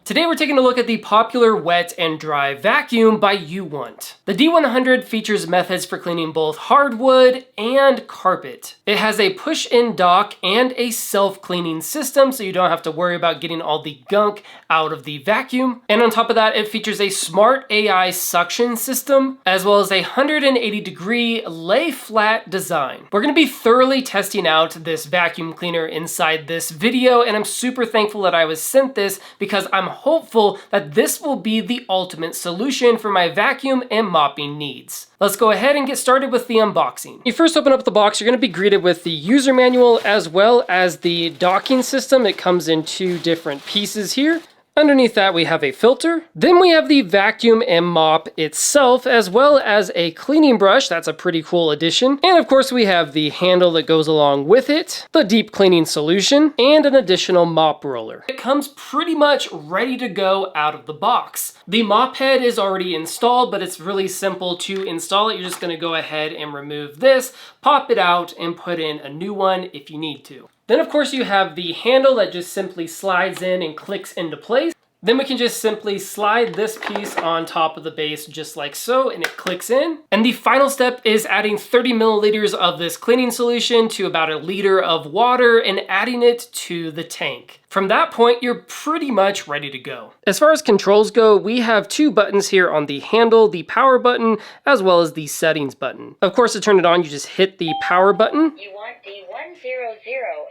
Today we're taking a look at the popular wet and dry vacuum by UWant. The D100 features methods for cleaning both hardwood and carpet. It has a push-in dock and a self-cleaning system, so you don't have to worry about getting all the gunk out of the vacuum. And on top of that, it features a smart AI suction system, as well as a 180-degree lay flat design. We're gonna be thoroughly testing out this vacuum cleaner inside this video, and I'm super thankful that I was sent this because I'm hopeful that this will be the ultimate solution for my vacuum and mopping needs. Let's go ahead and get started with the unboxing. You first open up the box, you're going to be greeted with the user manual as well as the docking system. It comes in two different pieces here. Underneath that, we have a filter. Then we have the vacuum and mop itself, as well as a cleaning brush. That's a pretty cool addition. And of course, we have the handle that goes along with it, the deep cleaning solution, and an additional mop roller. It comes pretty much ready to go out of the box. The mop head is already installed, but it's really simple to install it. You're just gonna go ahead and remove this, pop it out, and put in a new one if you need to. Then of course you have the handle that just simply slides in and clicks into place. Then we can just simply slide this piece on top of the base just like so, and it clicks in. And the final step is adding 30 milliliters of this cleaning solution to about a liter of water and adding it to the tank. From that point, you're pretty much ready to go. As far as controls go, we have two buttons here on the handle, the power button, as well as the settings button. Of course, to turn it on, you just hit the power button. U-Want D100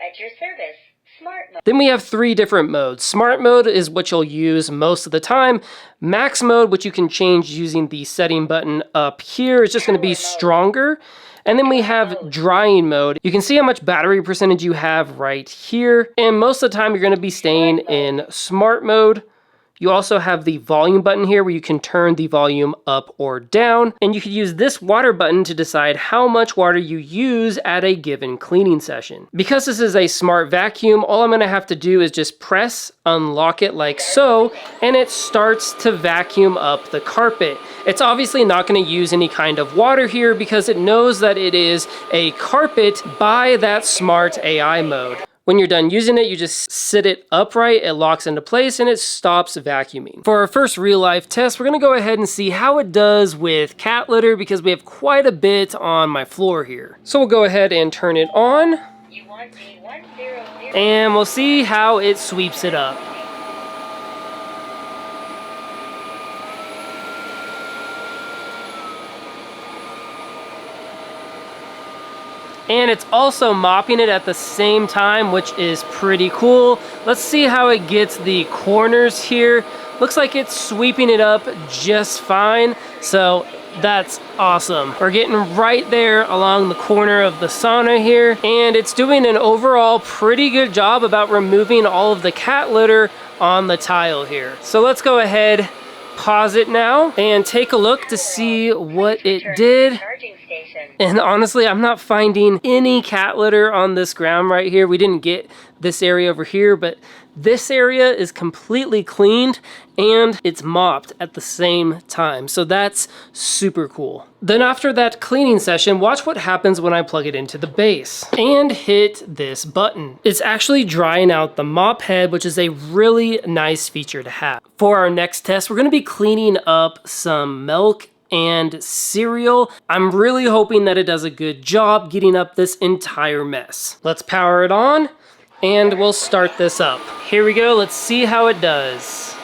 at your service. Smart mode. Then we have three different modes. Smart mode is what you'll use most of the time. Max mode, which you can change using the setting button up here, is just going to be stronger. And then we have drying mode. You can see how much battery percentage you have right here. And most of the time you're going to be staying in smart mode. You also have the volume button here where you can turn the volume up or down. And you can use this water button to decide how much water you use at a given cleaning session. Because this is a smart vacuum, all I'm gonna have to do is just press, unlock it like so, and it starts to vacuum up the carpet. It's obviously not gonna use any kind of water here because it knows that it is a carpet by that smart AI mode. When you're done using it, you just sit it upright, it locks into place, and it stops vacuuming. For our first real-life test, we're gonna go ahead and see how it does with cat litter because we have quite a bit on my floor here. So we'll go ahead and turn it on, U-Want D100. and we'll see how it sweeps it up. And it's also mopping it at the same time, which is pretty cool. Let's see how it gets the corners here. Looks like it's sweeping it up just fine, so that's awesome. We're getting right there along the corner of the sauna here, and it's doing an overall pretty good job about removing all of the cat litter on the tile here. So let's go ahead, pause it now, and take a look to see what it did. And honestly, I'm not finding any cat litter on this ground right here. We didn't get this area over here, but this area is completely cleaned and it's mopped at the same time. So that's super cool. Then after that cleaning session, watch what happens when I plug it into the base and hit this button. It's actually drying out the mop head, which is a really nice feature to have. For our next test, we're gonna be cleaning up some milk and cereal. I'm really hoping that it does a good job getting up this entire mess. Let's power it on and we'll start this up. Here we go, let's see how it does.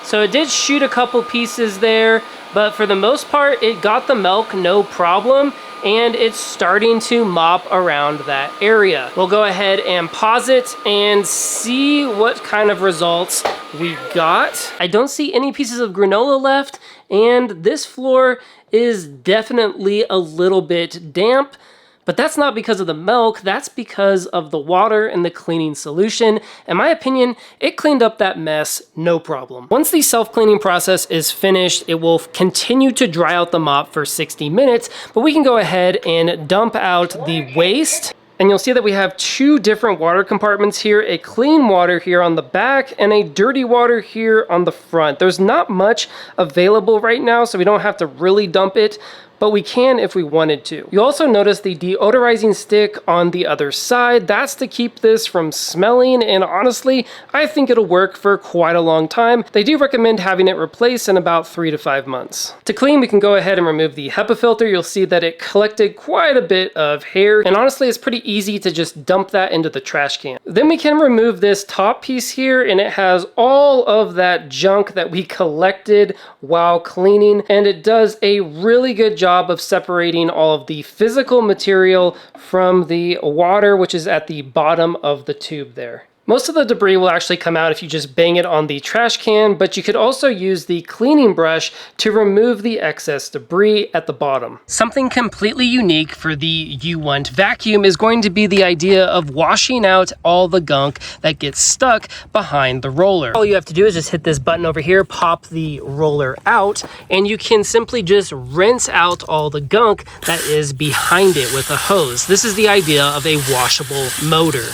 So it did shoot a couple pieces there, but for the most part, it got the milk no problem, and it's starting to mop around that area. We'll go ahead and pause it and see what kind of results we got. I don't see any pieces of granola left, and this floor is definitely a little bit damp. But that's not because of the milk, that's because of the water and the cleaning solution. In my opinion, it cleaned up that mess, no problem. Once the self-cleaning process is finished, it will continue to dry out the mop for 60 minutes, but we can go ahead and dump out the waste. And you'll see that we have two different water compartments here, a clean water here on the back and a dirty water here on the front. There's not much available right now, so we don't have to really dump it, but we can if we wanted to. You'll also notice the deodorizing stick on the other side. That's to keep this from smelling, and honestly, I think it'll work for quite a long time. They do recommend having it replaced in about 3 to 5 months. To clean, we can go ahead and remove the HEPA filter. You'll see that it collected quite a bit of hair, and honestly, it's pretty easy to just dump that into the trash can. Then we can remove this top piece here, and it has all of that junk that we collected while cleaning, and it does a really good job of separating all of the physical material from the water, which is at the bottom of the tube there. Most of the debris will actually come out if you just bang it on the trash can, but you could also use the cleaning brush to remove the excess debris at the bottom. Something completely unique for the U-Want vacuum is going to be the idea of washing out all the gunk that gets stuck behind the roller. All you have to do is just hit this button over here, pop the roller out, and you can simply just rinse out all the gunk that is behind it with a hose. This is the idea of a washable motor.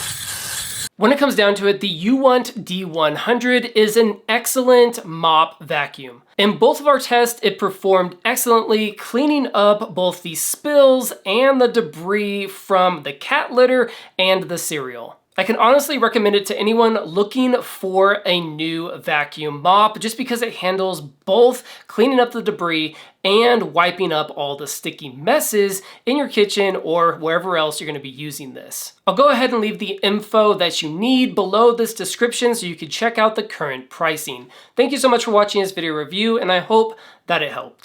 When it comes down to it, the UWant D100 is an excellent mop vacuum. In both of our tests, it performed excellently, cleaning up both the spills and the debris from the cat litter and the cereal. I can honestly recommend it to anyone looking for a new vacuum mop just because it handles both cleaning up the debris and wiping up all the sticky messes in your kitchen or wherever else you're going to be using this. I'll go ahead and leave the info that you need below this description so you can check out the current pricing. Thank you so much for watching this video review, and I hope that it helped.